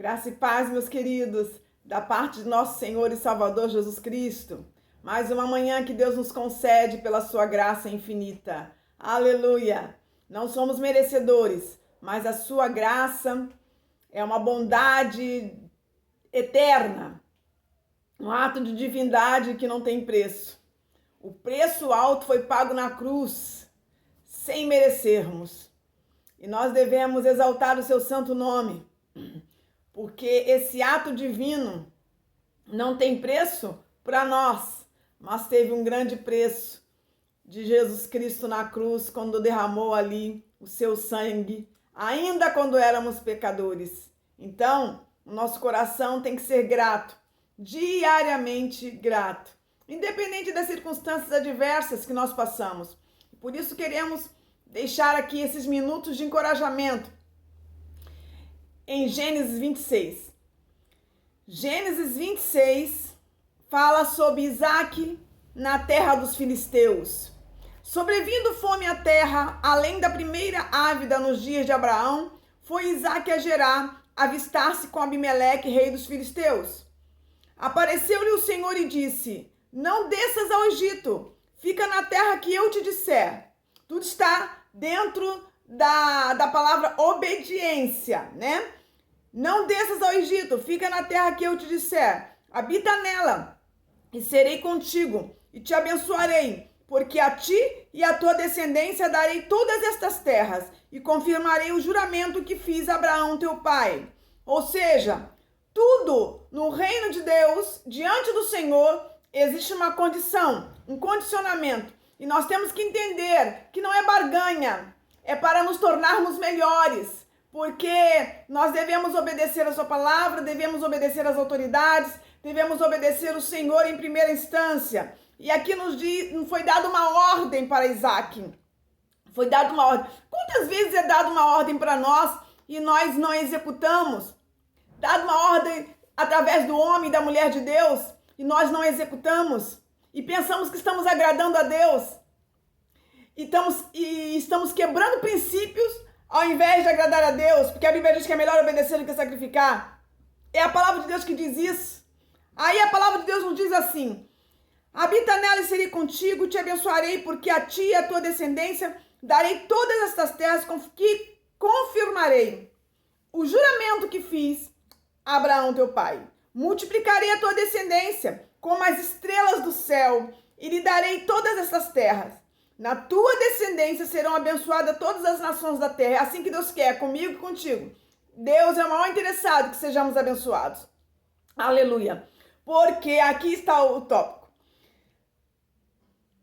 Graça e paz, meus queridos, da parte de nosso Senhor e Salvador Jesus Cristo. Mais uma manhã que Deus nos concede pela sua graça infinita. Aleluia! Não somos merecedores, mas a sua graça é uma bondade eterna, um ato de divindade que não tem preço. O preço alto foi pago na cruz, sem merecermos. E nós devemos exaltar o seu santo nome, porque esse ato divino não tem preço para nós, mas teve um grande preço de Jesus Cristo na cruz, quando derramou ali o seu sangue, ainda quando éramos pecadores. Então, o nosso coração tem que ser grato, diariamente grato, independente das circunstâncias adversas que nós passamos. Por isso queremos deixar aqui esses minutos de encorajamento em Gênesis 26. Gênesis 26 fala sobre Isaac na terra dos filisteus. Sobrevindo fome à terra, além da primeira ávida nos dias de Abraão, foi Isaac a Gerar, avistar-se com Abimeleque, rei dos filisteus. Apareceu-lhe o Senhor e disse: não desças ao Egito, fica na terra que eu te disser. Tudo está dentro da palavra obediência, né? Não desças ao Egito, fica na terra que eu te disser. Habita nela, e serei contigo, e te abençoarei, porque a ti e à tua descendência darei todas estas terras, e confirmarei o juramento que fiz a Abraão teu pai. Ou seja, tudo no reino de Deus, diante do Senhor, existe uma condição, um condicionamento. E nós temos que entender que não é barganha, é para nos tornarmos melhores. Porque nós devemos obedecer a sua palavra, devemos obedecer às autoridades, devemos obedecer o Senhor em primeira instância. E aqui nos foi dada uma ordem para Isaac. Foi dada uma ordem. Quantas vezes é dada uma ordem para nós e nós não executamos? Dada uma ordem através do homem e da mulher de Deus e nós não executamos? E pensamos que estamos agradando a Deus? E estamos quebrando princípios ao invés de agradar a Deus, porque a Bíblia diz que é melhor obedecer do que sacrificar. É a palavra de Deus que diz isso. Aí a palavra de Deus nos diz assim: habita nela e serei contigo, te abençoarei, porque a ti e a tua descendência darei todas estas terras que confirmarei o juramento que fiz a Abraão teu pai. Multiplicarei a tua descendência como as estrelas do céu e lhe darei todas estas terras. Na tua descendência serão abençoadas todas as nações da terra. É assim que Deus quer, comigo e contigo. Deus é o maior interessado que sejamos abençoados. Aleluia. Porque aqui está o tópico.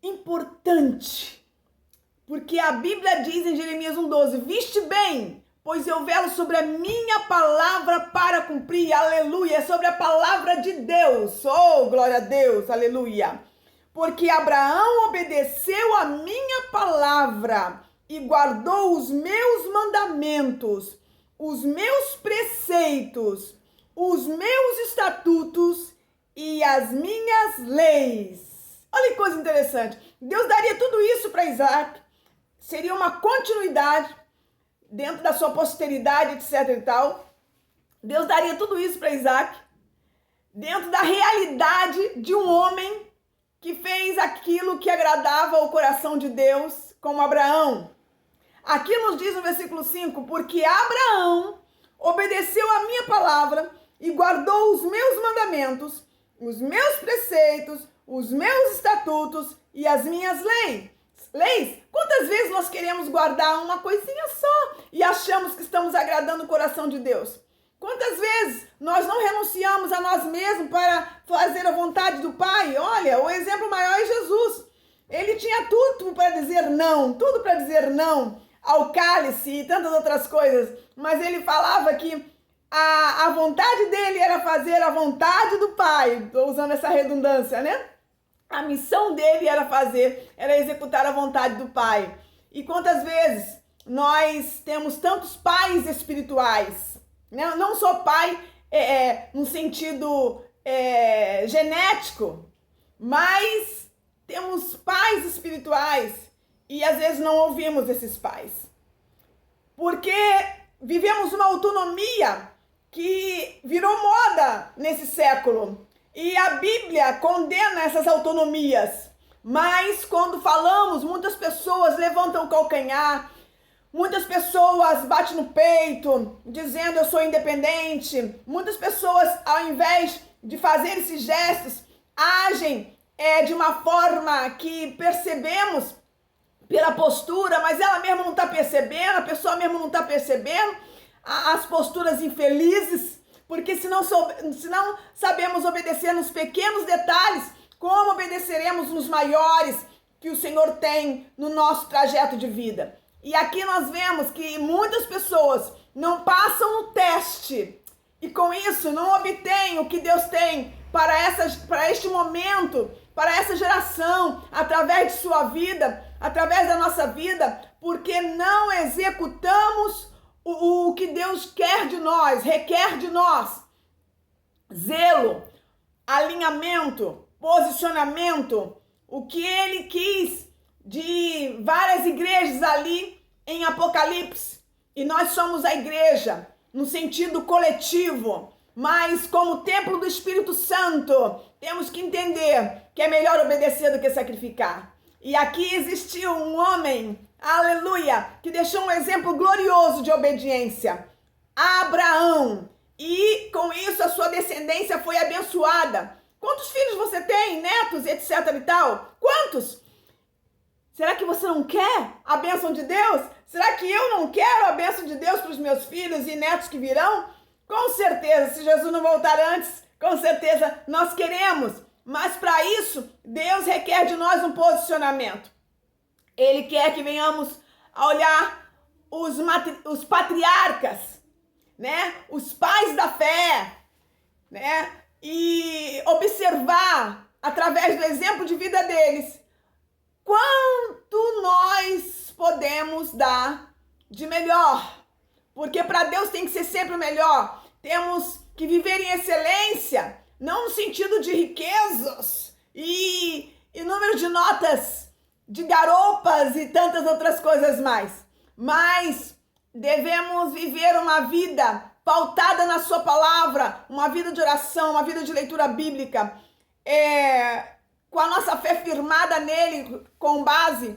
Importante. Porque a Bíblia diz em Jeremias 1,12: viste bem, pois eu velo sobre a minha palavra para cumprir. Aleluia. É sobre a palavra de Deus. Oh, glória a Deus. Aleluia. Porque Abraão obedeceu a minha palavra e guardou os meus mandamentos, os meus preceitos, os meus estatutos e as minhas leis. Olha que coisa interessante. Deus daria tudo isso para Isaac. Seria uma continuidade dentro da sua posteridade, etc e tal. Deus daria tudo isso para Isaac dentro da realidade de um homem que fez aquilo que agradava o coração de Deus, como Abraão. Aqui nos diz no versículo 5, porque Abraão obedeceu a minha palavra e guardou os meus mandamentos, os meus preceitos, os meus estatutos e as minhas leis. Quantas vezes nós queremos guardar uma coisinha só e achamos que estamos agradando o coração de Deus? Quantas vezes nós não renunciamos a nós mesmos para fazer a vontade do Pai? Olha, o exemplo maior é Jesus. Ele tinha tudo para dizer não ao cálice e tantas outras coisas. Mas ele falava que a vontade dele era fazer a vontade do Pai. Estou usando essa redundância, né? A missão dele era executar a vontade do Pai. E quantas vezes nós temos tantos pais espirituais? Não só pai no sentido genético, mas temos pais espirituais e às vezes não ouvimos esses pais. Porque vivemos uma autonomia que virou moda nesse século. E a Bíblia condena essas autonomias. Mas quando falamos, muitas pessoas levantam o calcanhar, muitas pessoas batem no peito, dizendo eu sou independente. Muitas pessoas, ao invés de fazer esses gestos, agem de uma forma que percebemos pela postura, mas ela mesma não está percebendo, a pessoa mesmo não está percebendo as posturas infelizes, porque se não sabemos obedecer nos pequenos detalhes, como obedeceremos nos maiores que o Senhor tem no nosso trajeto de vida? E aqui nós vemos que muitas pessoas não passam no teste e com isso não obtêm o que Deus tem para este momento, para essa geração, através de sua vida, através da nossa vida, porque não executamos o que Deus quer de nós, requer de nós. Zelo, alinhamento, posicionamento, o que ele quis de várias igrejas ali em Apocalipse. E nós somos a igreja no sentido coletivo, mas como templo do Espírito Santo, temos que entender que é melhor obedecer do que sacrificar. E aqui existiu um homem, aleluia, que deixou um exemplo glorioso de obediência, Abraão. E com isso a sua descendência foi abençoada. Quantos filhos você tem, netos, etc e tal? Quantos? Será que você não quer a bênção de Deus? Será que eu não quero a bênção de Deus para os meus filhos e netos que virão? Com certeza, se Jesus não voltar antes, com certeza nós queremos. Mas para isso, Deus requer de nós um posicionamento. Ele quer que venhamos a olhar os patriarcas, né? Os pais da fé, né? E observar, através do exemplo de vida deles, quanto nós podemos dar de melhor. Porque para Deus tem que ser sempre o melhor. Temos que viver em excelência, não no sentido de riquezas e número de notas, de garopas e tantas outras coisas mais. Mas devemos viver uma vida pautada na sua palavra, uma vida de oração, uma vida de leitura bíblica, com a nossa fé firmada nele, com base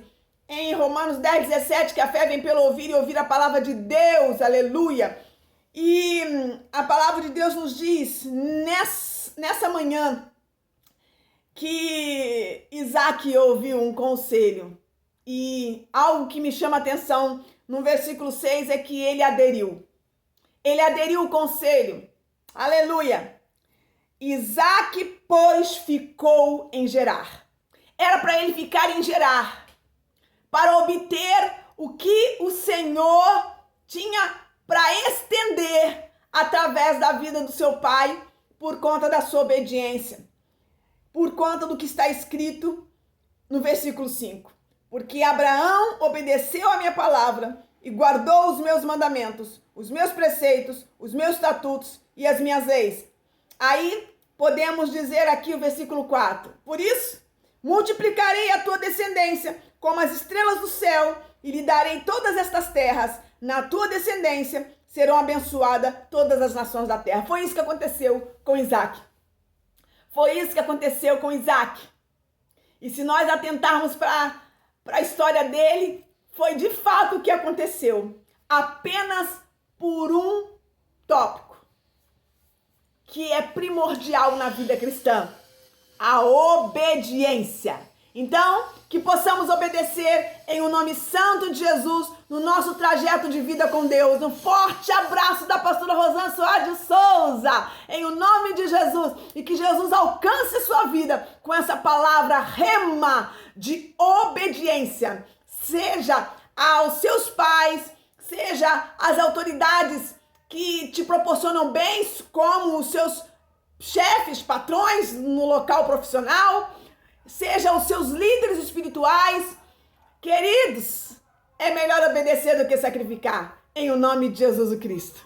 em Romanos 10, 17, que a fé vem pelo ouvir e ouvir a palavra de Deus, aleluia. E a palavra de Deus nos diz nessa manhã que Isaac ouviu um conselho, e algo que me chama a atenção no versículo 6 é que ele aderiu. Ele aderiu ao conselho, aleluia. Isaac, pois, ficou em Gerar. Era para ele ficar em Gerar, para obter o que o Senhor tinha para estender através da vida do seu pai, por conta da sua obediência, por conta do que está escrito no versículo 5. Porque Abraão obedeceu a minha palavra e guardou os meus mandamentos, os meus preceitos, os meus estatutos e as minhas leis. Aí podemos dizer aqui o versículo 4. Por isso, multiplicarei a tua descendência como as estrelas do céu e lhe darei todas estas terras. Na tua descendência serão abençoadas todas as nações da terra. Foi isso que aconteceu com Isaac. Foi isso que aconteceu com Isaac. E se nós atentarmos para a história dele, foi de fato o que aconteceu. Apenas por um tópico, que é primordial na vida cristã: a obediência. Então, que possamos obedecer em o nome santo de Jesus no nosso trajeto de vida com Deus. Um forte abraço da pastora Rosana Soares de Souza, em o nome de Jesus, e que Jesus alcance a sua vida com essa palavra rema de obediência, seja aos seus pais, seja às autoridades que te proporcionam bens, como os seus chefes, patrões no local profissional, seja os seus líderes espirituais. Queridos, é melhor obedecer do que sacrificar, em o nome de Jesus Cristo.